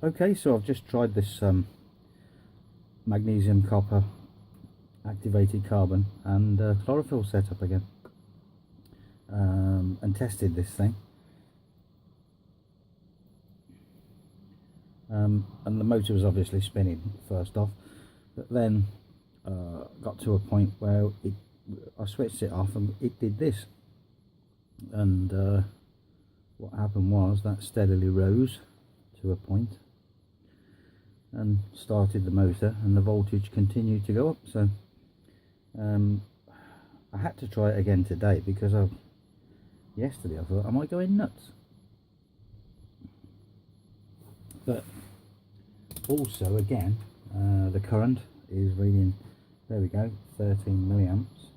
Okay, so I've just tried this magnesium copper activated carbon and chlorophyll setup again, and tested this thing, and the motor was obviously spinning first off, but then got to a point where I switched it off and it did this, and what happened was that steadily rose to a point and started the motor, and the voltage continued to go up. So I had to try it again today because yesterday I thought, am I going nuts? But also again, the current is reading, there we go, 13 milliamps.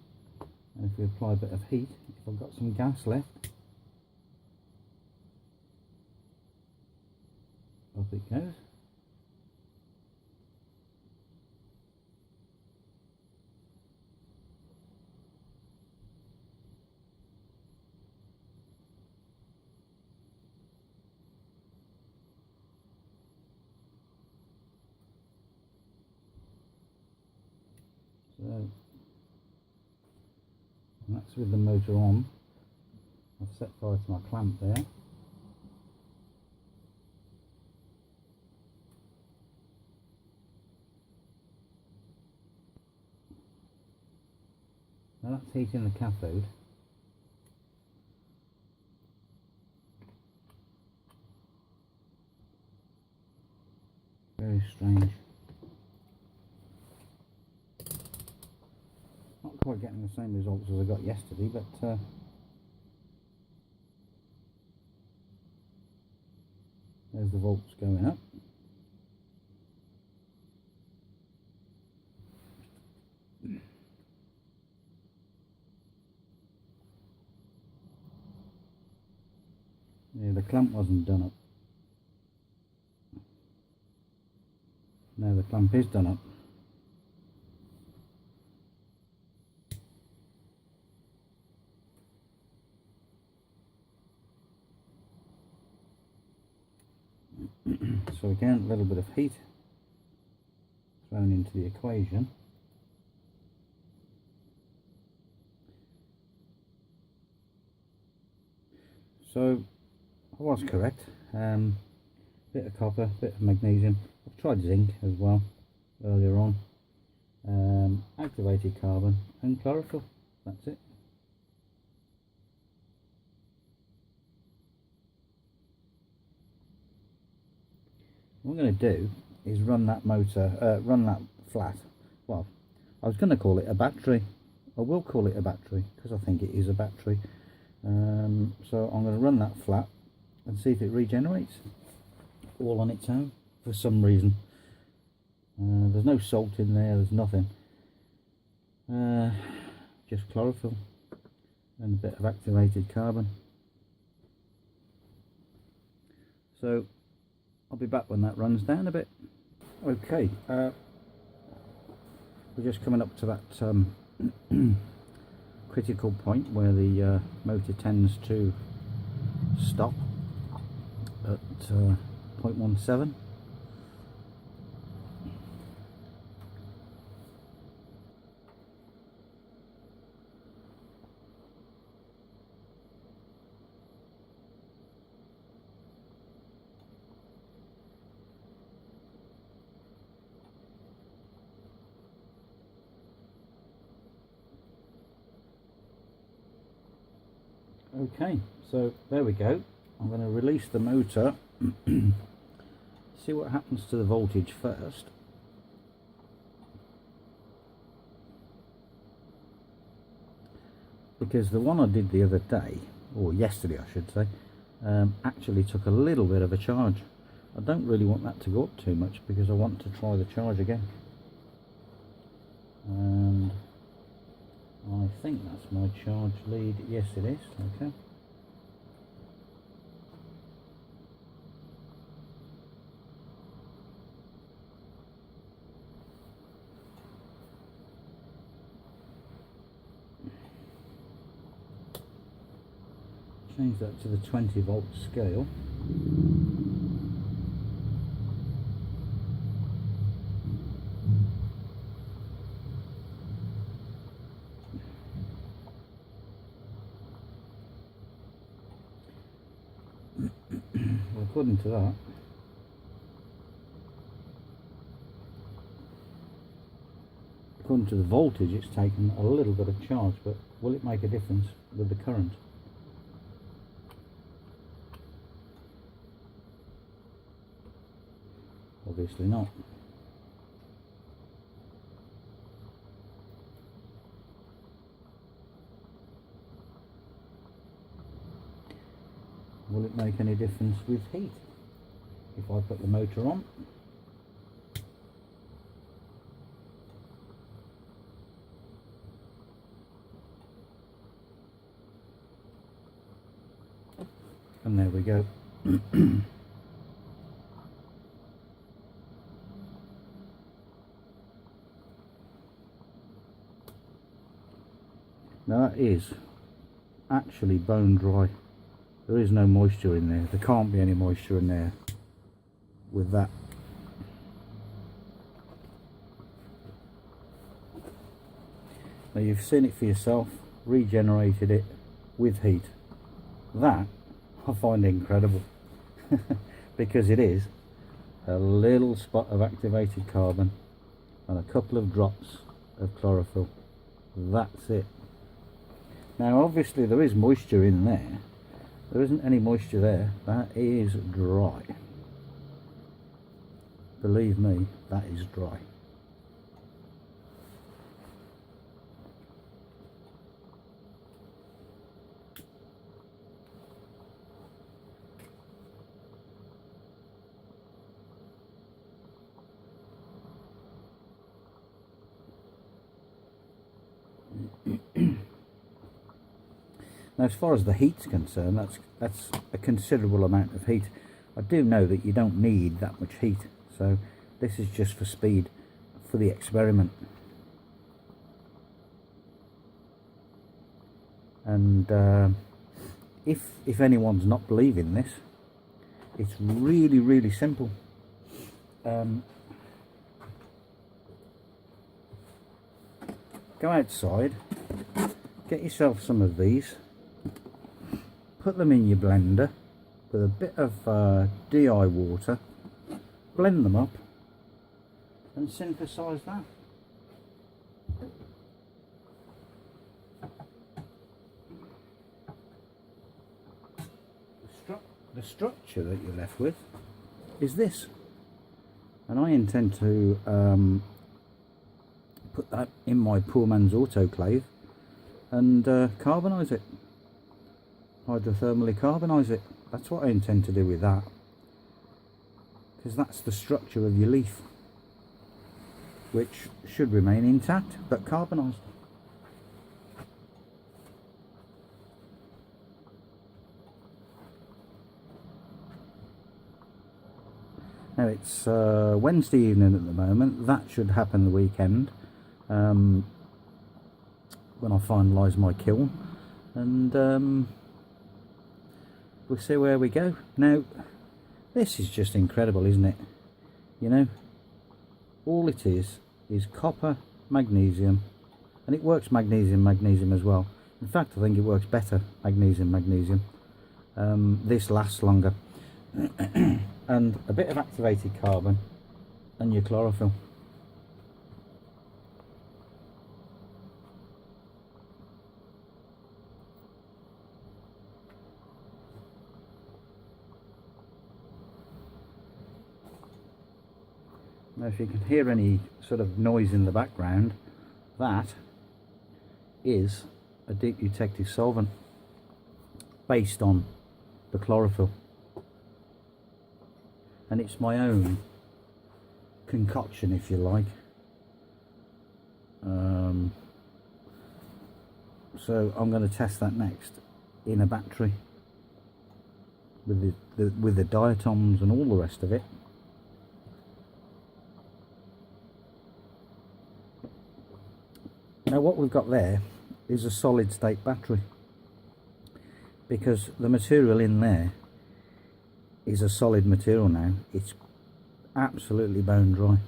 And if we apply a bit of heat, if I've got some gas left, up it goes. So, and that's with the motor on. I've set fire to my clamp there. Now that's heating the cathode. Very strange. Not quite getting the same results as I got yesterday, but there's the volts going up. Yeah, the clamp wasn't done up. Now the clamp is done up. So again, a little bit of heat thrown into the equation. So I was correct. Bit of copper, bit of magnesium. I've tried zinc as well earlier on. Activated carbon and chlorophyll. That's it. What I'm going to do is run that motor, run that flat. Well, I was going to call it a battery. I will call it a battery because I think it is a battery. So I'm going to run that flat and see if it regenerates all on its own for some reason. There's no salt in there, there's nothing. Just chlorophyll and a bit of activated carbon. So I'll be back when that runs down a bit. Okay, we're just coming up to that critical point where the motor tends to stop at 0.17. Okay, so there we go. I'm going to release the motor, see what happens to the voltage first. Because the one I did the other day, or yesterday I should say, actually took a little bit of a charge. I don't really want that to go up too much because I want to try the charge again. And I think that's my charge lead. Yes, it is. Okay. Change that to the 20 volt scale. Well, according to that, according to the voltage, it's taken a little bit of charge, but will it make a difference with the current? Obviously not. Will it make any difference with heat if I put the motor on? And there we go. Now that is actually bone dry. There is no moisture in there. There can't be any moisture in there with that. Now you've seen it for yourself, regenerated it with heat. That I find incredible because it is a little spot of activated carbon and a couple of drops of chlorophyll. That's it. Now obviously there is moisture in there. There isn't any moisture there. That is dry. Believe me, that is dry. Now, as far as the heat's concerned, that's a considerable amount of heat. I do know that you don't need that much heat, so this is just for speed, for the experiment. And if anyone's not believing this, it's really, really simple. Go outside, get yourself some of these. Put them in your blender with a bit of DI water, blend them up and synthesize that. The structure that you're left with is this, and I intend to put that in my poor man's autoclave and carbonise it. Hydrothermally carbonise it. That's what I intend to do with that, because that's the structure of your leaf, which should remain intact but carbonised. Now it's Wednesday evening at the moment. That should happen the weekend when I finalise my kiln, and we'll see where we go. Now, this is just incredible, isn't it? You know, all it is copper, magnesium, and it works magnesium as well. In fact, I think it works better magnesium. This lasts longer. And a bit of activated carbon and your chlorophyll. Now if you can hear any sort of noise in the background, that is a deep detective solvent based on the chlorophyll, and it's my own concoction, if you like. So I'm going to test that next in a battery with the diatoms and all the rest of it. Now what we've got there is a solid state battery, because the material in there is a solid material now. It's absolutely bone dry.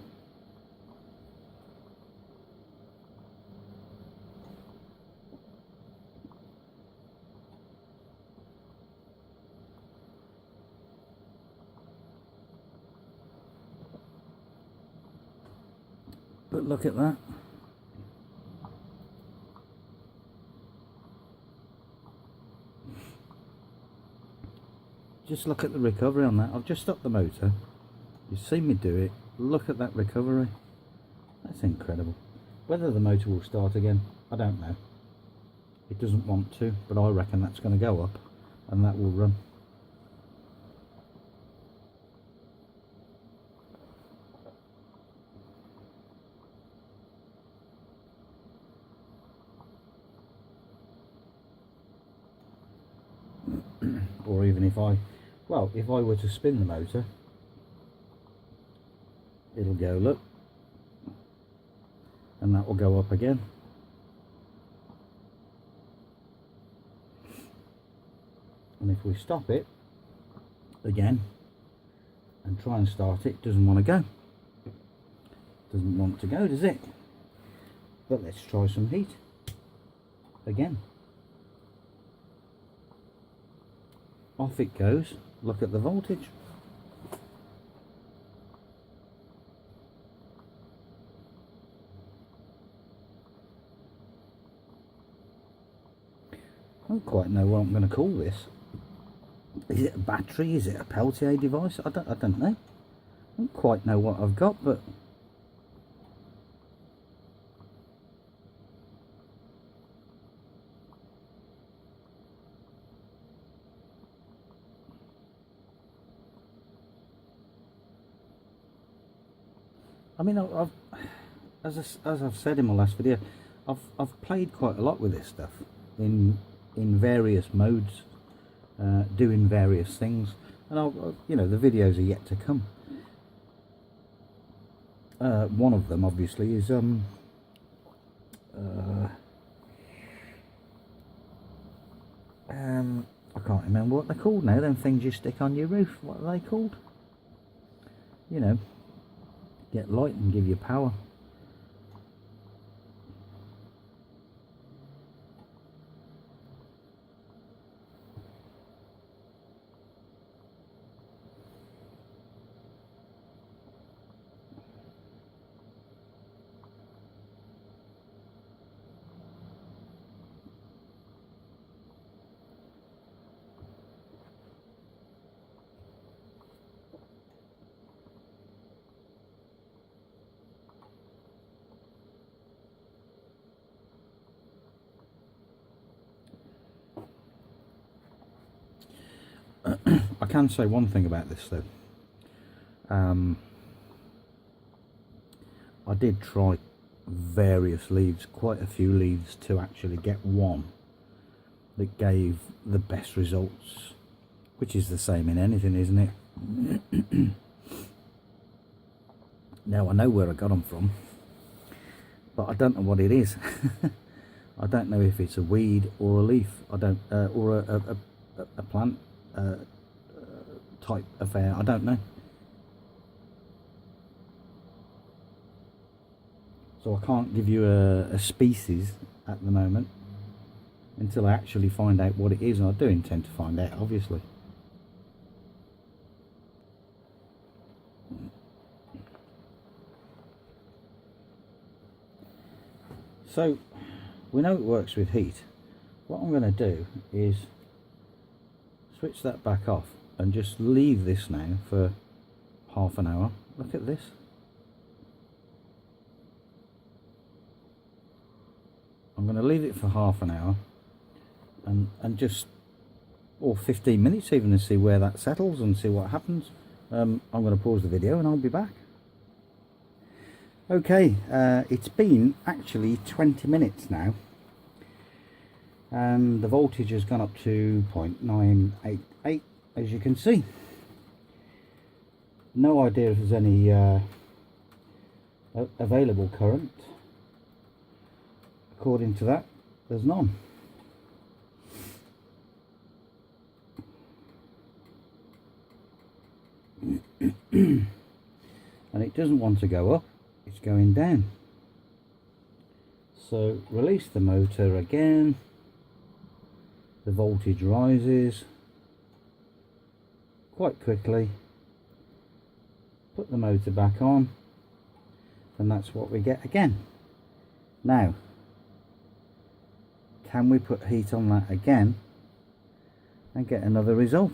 But look at that. Just look at the recovery on that. I've just stopped the motor. You've seen me do it. Look at that recovery. That's incredible. Whether the motor will start again, I don't know. It doesn't want to, but I reckon that's going to go up and that will run. Or even if I were to spin the motor, it'll go, look, and that will go up again. And if we stop it again and try and start it, doesn't want to go. Doesn't want to go, does it? But let's try some heat again. Off it goes. Look at the voltage. I don't quite know what I'm going to call this. Is it a battery? Is it a Peltier device? I don't know. I don't quite know what I've got, but I mean, as I've said in my last video, I've played quite a lot with this stuff in various modes, doing various things, and you know, the videos are yet to come. One of them, obviously, is I can't remember what they're called now. Them things you stick on your roof. What are they called? You know. Get light and give you power. I can say one thing about this though. I did try various leads, quite a few leads, to actually get one that gave the best results, which is the same in anything, isn't it? Now I know where I got them from, but I don't know what it is. I don't know if it's a weed or a leaf. I don't, or a plant type affair. I don't know. So I can't give you a species at the moment until I actually find out what it is, and I do intend to find out, obviously. So we know it works with heat. What I'm going to do is switch that back off and just leave this now for half an hour. Look at this. I'm going to leave it for half an hour and just, or 15 minutes even, to see where that settles and see what happens. I'm going to pause the video and I'll be back. Okay, it's been actually 20 minutes now, and the voltage has gone up to 0.988, as you can see. No idea if there's any available current. According to that, there's none. And it doesn't want to go up, it's going down. So release the motor again, the voltage rises quite quickly. Put the motor back on, then that's what we get again. Now, can we put heat on that again and get another result?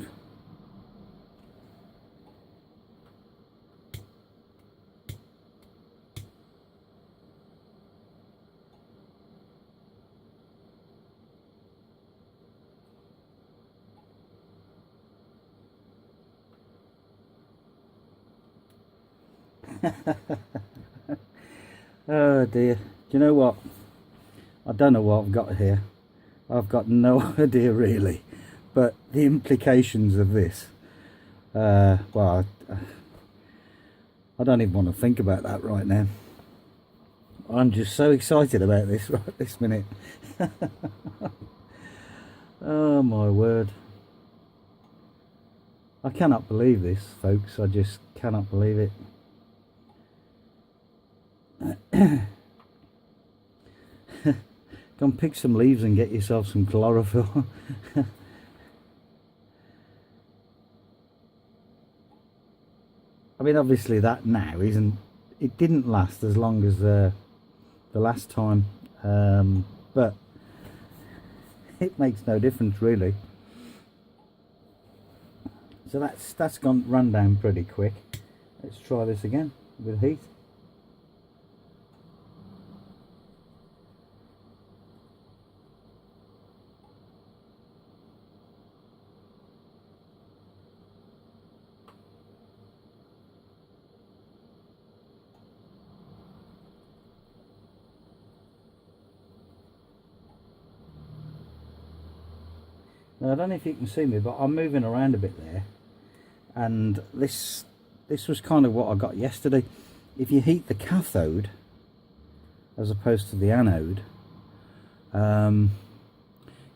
Oh dear, do you know what? I don't know what I've got here. I've got no idea really, but the implications of this, well, I don't even want to think about that right now. I'm just so excited about this right this minute. Oh my word. I cannot believe this, folks. I just cannot believe it. Go and pick some leaves and get yourself some chlorophyll. I mean, obviously that now isn't, it didn't last as long as the last time, but it makes no difference really. So that's run down pretty quick. Let's try this again with heat. Now, I don't know if you can see me, but I'm moving around a bit there, and this was kind of what I got yesterday. If you heat the cathode as opposed to the anode,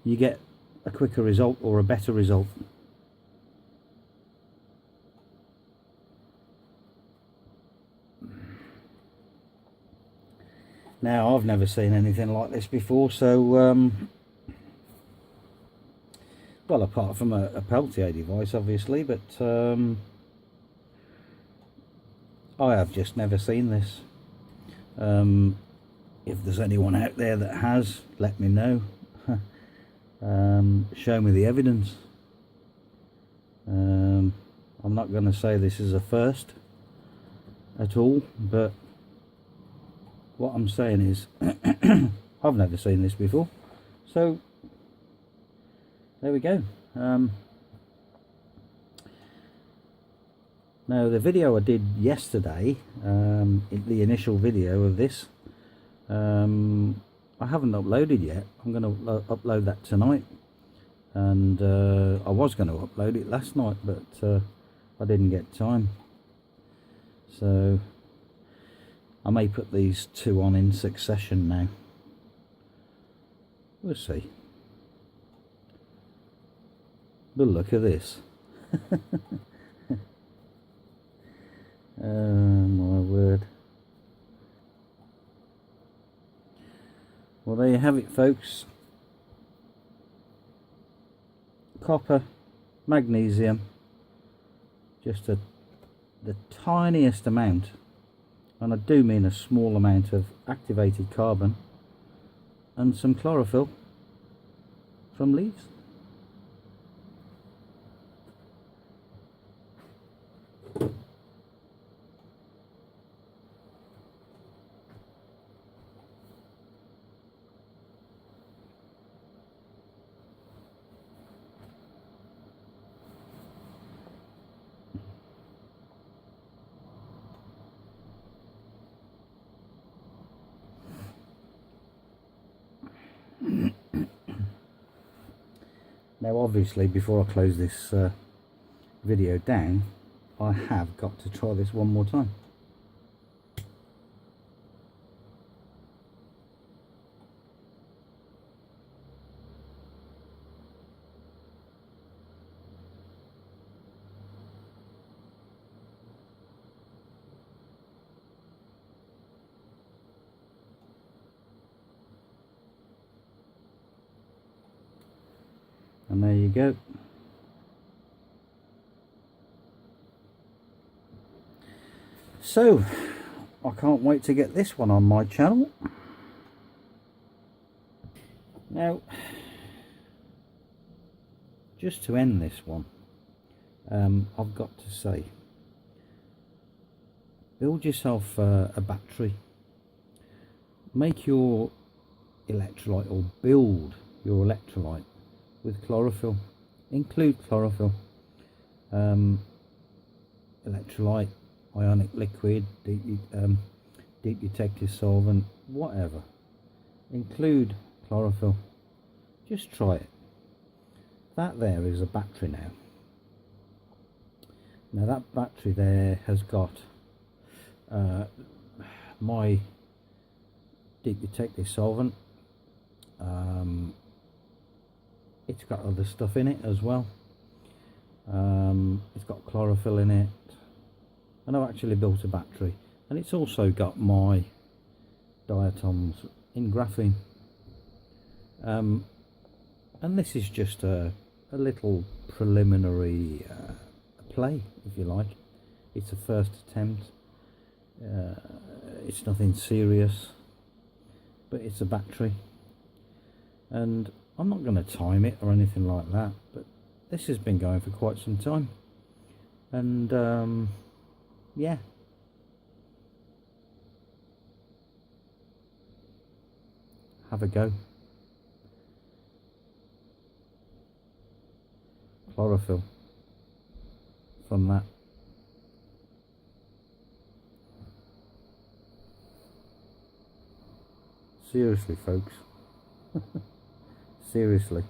you get a quicker result or a better result. Now, I've never seen anything like this before, so well, apart from a Peltier device obviously, but I have just never seen this. If there's anyone out there that has, let me know. Show me the evidence. I'm not going to say this is a first at all, but what I'm saying is I've never seen this before, so there we go. Now, the video I did yesterday, the initial video of this, I haven't uploaded yet. I'm going to upload that tonight, and I was going to upload it last night, but I didn't get time, so I may put these two on in succession now. We'll see. But look at this. Oh my word. Well, there you have it, folks. Copper, magnesium, just the tiniest amount, and I do mean a small amount, of activated carbon, and some chlorophyll from leaves. Now, obviously, before I close this video down, I have got to try this one more time. And there you go. So I can't wait to get this one on my channel. Now, just to end this one, I've got to say, build yourself a battery. Make your electrolyte, or build your electrolyte with chlorophyll. Include chlorophyll. Electrolyte, ionic liquid, deep detective solvent, whatever. Include chlorophyll. Just try it. That there is a battery now. Now that battery there has got my deep detective solvent. It's got other stuff in it as well. It's got chlorophyll in it, and I've actually built a battery, and it's also got my diatoms in graphene. And this is just a little preliminary play, if you like. It's a first attempt. It's nothing serious, but it's a battery, and I'm not going to time it or anything like that, but this has been going for quite some time, and yeah, have a go. Chlorophyll from that. Seriously, folks. Seriously.